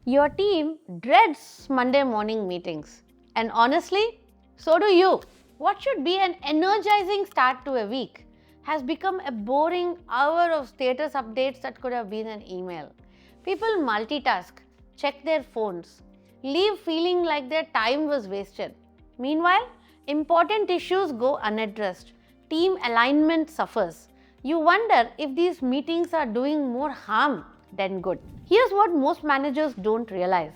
Your team dreads Monday morning meetings. And honestly, so do you. What should be an energizing start to a week has become a boring hour of status updates that could have been an email. People multitask, check their phones, leave feeling like their time was wasted. Meanwhile, important issues go unaddressed. Team alignment suffers. You wonder if these meetings are doing more harm than good. Here's what most managers don't realize.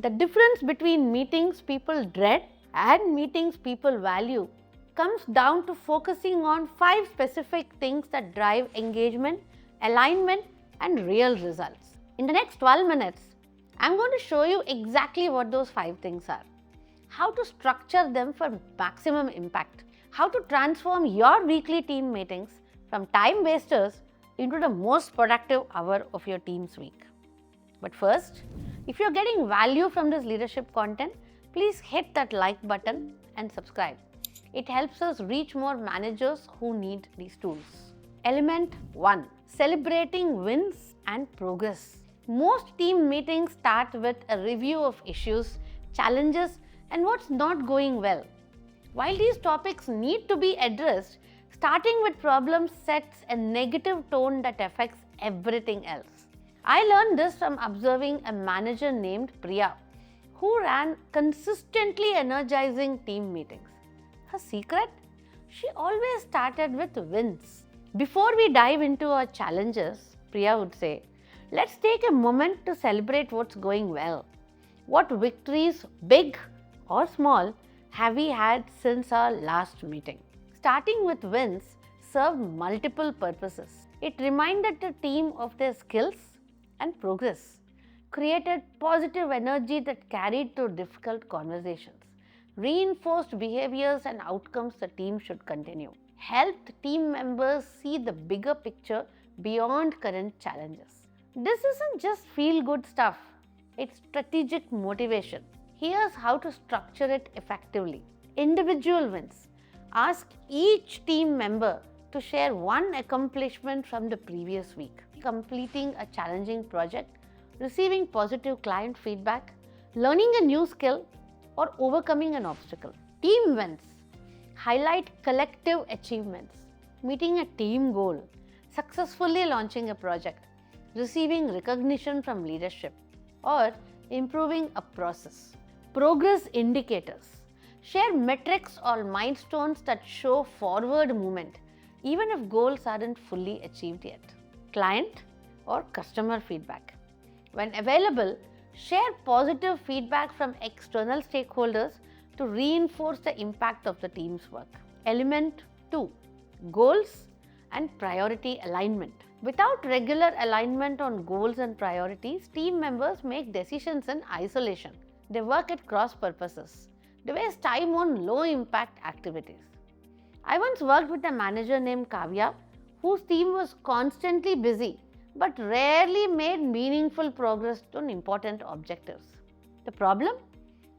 The difference between meetings people dread and meetings people value comes down to focusing on 5 specific things that drive engagement, alignment, and real results. In the next 12 minutes, I'm going to show you exactly what those 5 things are, how to structure them for maximum impact, how to transform your weekly team meetings from time wasters into the most productive hour of your team's week. But first, if you're getting value from this leadership content, please hit that like button and subscribe. It helps us reach more managers who need these tools. Element 1. Celebrating wins and progress. Most team meetings start with a review of issues, challenges, and what's not going well. While these topics need to be addressed, starting with problems sets a negative tone that affects everything else. I learned this from observing a manager named Priya, who ran consistently energizing team meetings. Her secret? She always started with wins. Before we dive into our challenges, Priya would say, let's take a moment to celebrate what's going well. What victories, big or small, have we had since our last meeting? Starting with wins served multiple purposes. It reminded the team of their skills and progress, created positive energy that carried to difficult conversations, reinforced behaviors and outcomes the team should continue, helped team members see the bigger picture beyond current challenges. This isn't just feel-good stuff, it's strategic motivation. Here's how to structure it effectively. Individual wins. Ask each team member to share one accomplishment from the previous week, completing a challenging project, receiving positive client feedback, learning a new skill, or overcoming an obstacle. Team wins. Highlight collective achievements, meeting a team goal, successfully launching a project, receiving recognition from leadership, or improving a process. Progress indicators. Share metrics or milestones that show forward movement, even if goals aren't fully achieved yet. Client or customer feedback. When available, share positive feedback from external stakeholders to reinforce the impact of the team's work. Element 2. Goals and priority alignment. Without regular alignment on goals and priorities, team members make decisions in isolation. They work at cross purposes. They waste time on low impact activities. I once worked with a manager named Kavya whose team was constantly busy but rarely made meaningful progress on important objectives. The problem?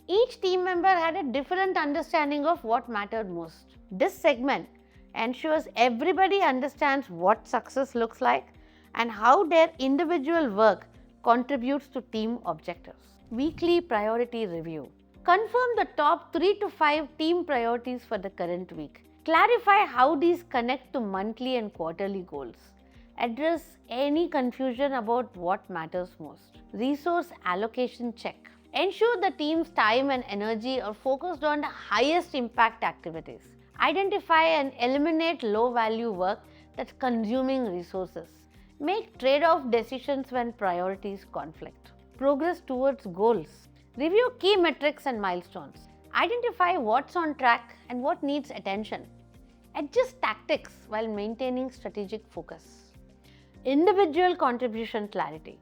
Each team member had a different understanding of what mattered most. This segment ensures everybody understands what success looks like and how their individual work contributes to team objectives. Weekly priority review. Confirm the top 3 to 5 team priorities for the current week. Clarify how these connect to monthly and quarterly goals. Address any confusion about what matters most. Resource allocation check. Ensure the team's time and energy are focused on the highest impact activities. Identify and eliminate low value work that's consuming resources. Make trade-off decisions when priorities conflict. Progress towards goals. Review key metrics and milestones. Identify what's on track and what needs attention. Adjust tactics while maintaining strategic focus. Individual contribution clarity.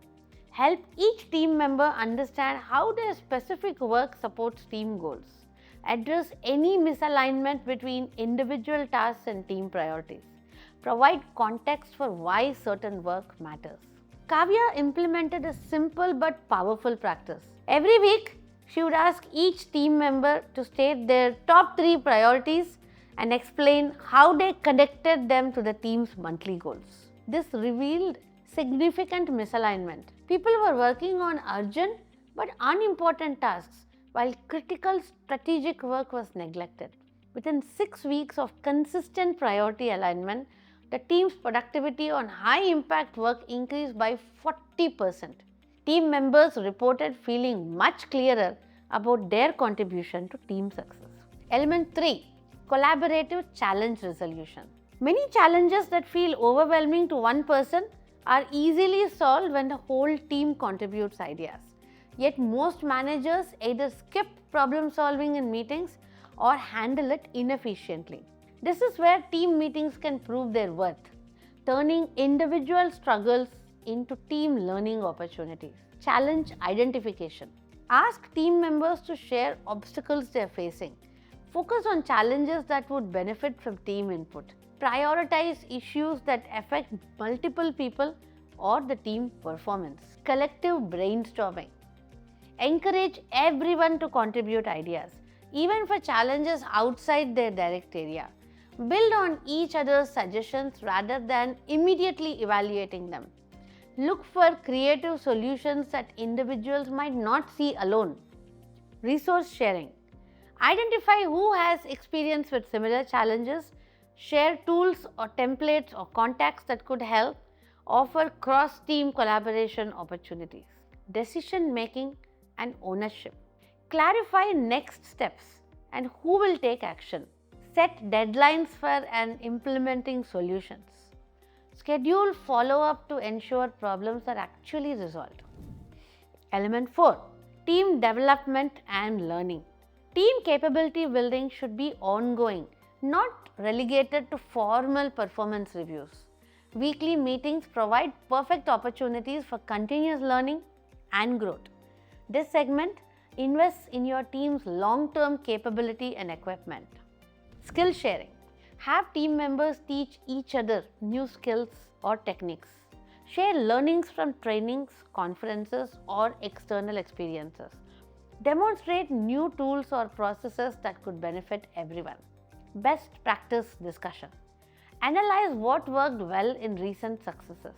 Help each team member understand how their specific work supports team goals. Address any misalignment between individual tasks and team priorities. Provide context for why certain work matters. Kavya implemented a simple but powerful practice. Every week, she would ask each team member to state their top 3 priorities and explain how they connected them to the team's monthly goals. This revealed significant misalignment. People were working on urgent but unimportant tasks, while critical strategic work was neglected. Within 6 weeks of consistent priority alignment, the team's productivity on high impact work increased by 40%. Team members reported feeling much clearer about their contribution to team success. Element 3. Collaborative challenge resolution. Many challenges that feel overwhelming to one person are easily solved when the whole team contributes ideas. Yet most managers either skip problem solving in meetings or handle it inefficiently. This is where team meetings can prove their worth, turning individual struggles into team learning opportunities. Challenge identification. Ask team members to share obstacles they are facing. Focus on challenges that would benefit from team input. Prioritize issues that affect multiple people or the team performance. Collective brainstorming. Encourage everyone to contribute ideas, even for challenges outside their direct area. Build on each other's suggestions rather than immediately evaluating them. Look for creative solutions that individuals might not see alone. Resource sharing. Identify who has experience with similar challenges, share tools or templates or contacts that could help, offer cross-team collaboration opportunities. Decision making and ownership. Clarify next steps and who will take action. Set deadlines for and implementing solutions. Schedule follow-up to ensure problems are actually resolved. Element 4. Team development and learning. Team capability building should be ongoing, not relegated to formal performance reviews. Weekly meetings provide perfect opportunities for continuous learning and growth. This segment invests in your team's long-term capability and equipment. Skill sharing. Have team members teach each other new skills or techniques. Share learnings from trainings, conferences, or external experiences. Demonstrate new tools or processes that could benefit everyone. Best practice discussion. Analyze what worked well in recent successes.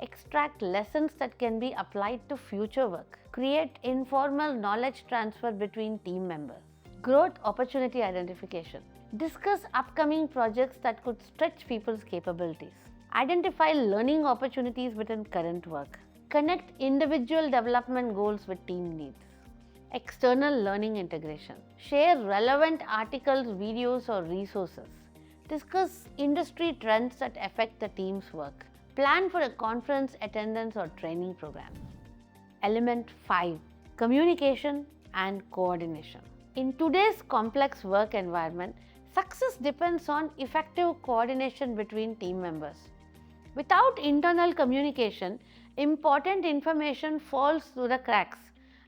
Extract lessons that can be applied to future work. Create informal knowledge transfer between team members. Growth opportunity identification. Discuss upcoming projects that could stretch people's capabilities. Identify learning opportunities within current work. Connect individual development goals with team needs. External learning integration. Share relevant articles, videos, or resources. Discuss industry trends that affect the team's work. Plan for a conference attendance or training program. Element 5. Communication and coordination. In today's complex work environment, success depends on effective coordination between team members. Without internal communication, important information falls through the cracks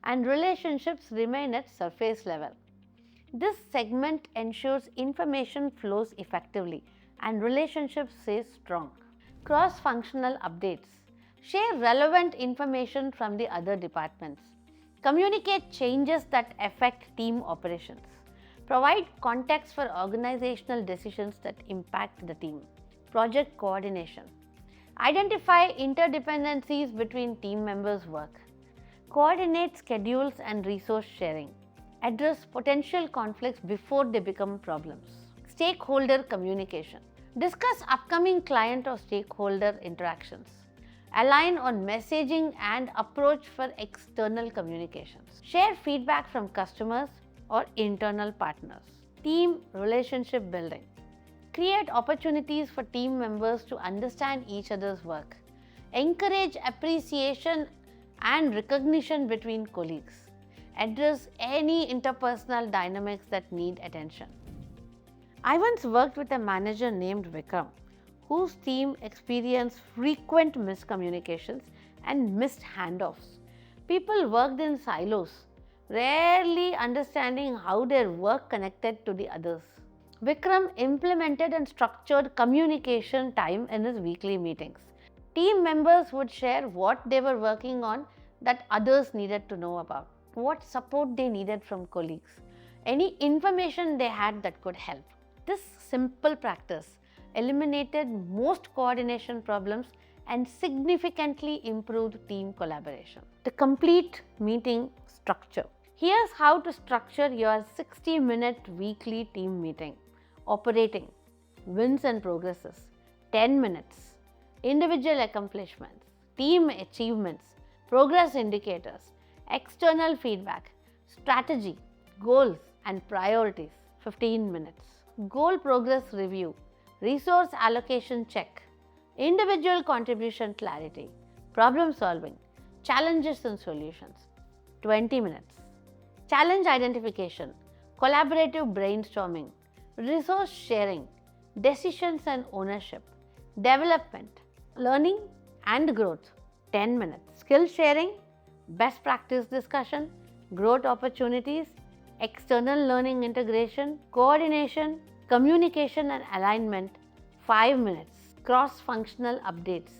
and relationships remain at surface level. This segment ensures information flows effectively and relationships stay strong. Cross-functional updates. Share relevant information from the other departments. Communicate changes that affect team operations. Provide context for organizational decisions that impact the team. Project coordination. Identify interdependencies between team members' work. Coordinate schedules and resource sharing. Address potential conflicts before they become problems. Stakeholder communication. Discuss upcoming client or stakeholder interactions. Align on messaging and approach for external communications. Share feedback from customers or internal partners. Team relationship building. Create opportunities for team members to understand each other's work. Encourage appreciation and recognition between colleagues. Address any interpersonal dynamics that need attention. I once worked with a manager named Vikram, whose team experienced frequent miscommunications and missed handoffs. People worked in silos, rarely understanding how their work connected to the others. Vikram implemented and structured communication time in his weekly meetings. Team members would share what they were working on that others needed to know about, what support they needed from colleagues, any information they had that could help. This simple practice eliminated most coordination problems and significantly improved team collaboration. The complete meeting structure. Here's how to structure your 60-minute weekly team meeting. Operating, wins and progresses, 10 minutes. Individual accomplishments, team achievements, progress indicators, external feedback, strategy, goals and priorities, 15 minutes. Goal progress review, resource allocation check, individual contribution clarity, problem solving, challenges and solutions, 20 minutes. Challenge identification, collaborative brainstorming, resource sharing, decisions and ownership, development, learning and growth, 10 minutes. Skill sharing, best practice discussion, growth opportunities, external learning integration, coordination, communication and alignment, 5 minutes. Cross-functional updates,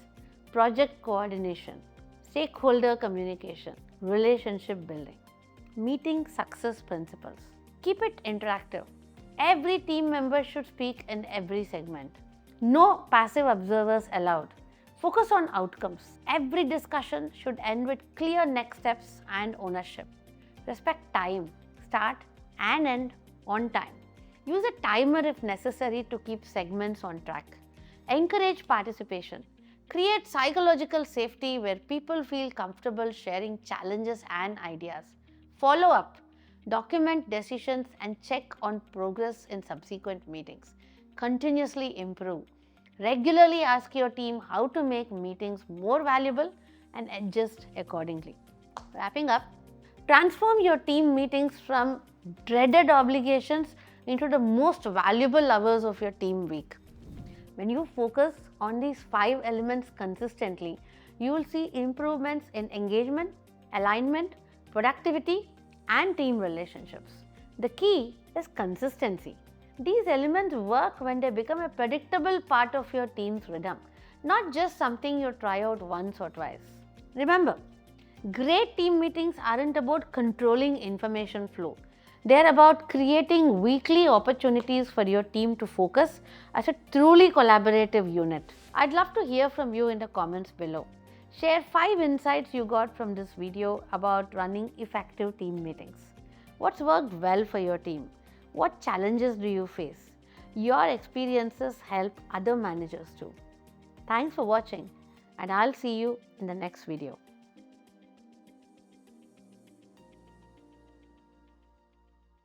project coordination, stakeholder communication, relationship building. Meeting success principles. Keep it interactive. Every team member should speak in every segment. No passive observers allowed. Focus on outcomes. Every discussion should end with clear next steps and ownership. Respect time. Start and end on time. Use a timer if necessary to keep segments on track. Encourage participation. Create psychological safety where people feel comfortable sharing challenges and ideas. Follow up. Document decisions and check on progress in subsequent meetings. Continuously improve. Regularly ask your team how to make meetings more valuable and adjust accordingly. Wrapping up, transform your team meetings from dreaded obligations into the most valuable hours of your team week. When you focus on these 5 elements consistently, you will see improvements in engagement, alignment, productivity, and team relationships. The key is consistency. These elements work when they become a predictable part of your team's rhythm, not just something you try out once or twice. Remember, great team meetings aren't about controlling information flow. They're about creating weekly opportunities for your team to focus as a truly collaborative unit. I'd love to hear from you in the comments below. Share 5 insights you got from this video about running effective team meetings. What's worked well for your team? What challenges do you face? Your experiences help other managers too. Thanks for watching, and I'll see you in the next video.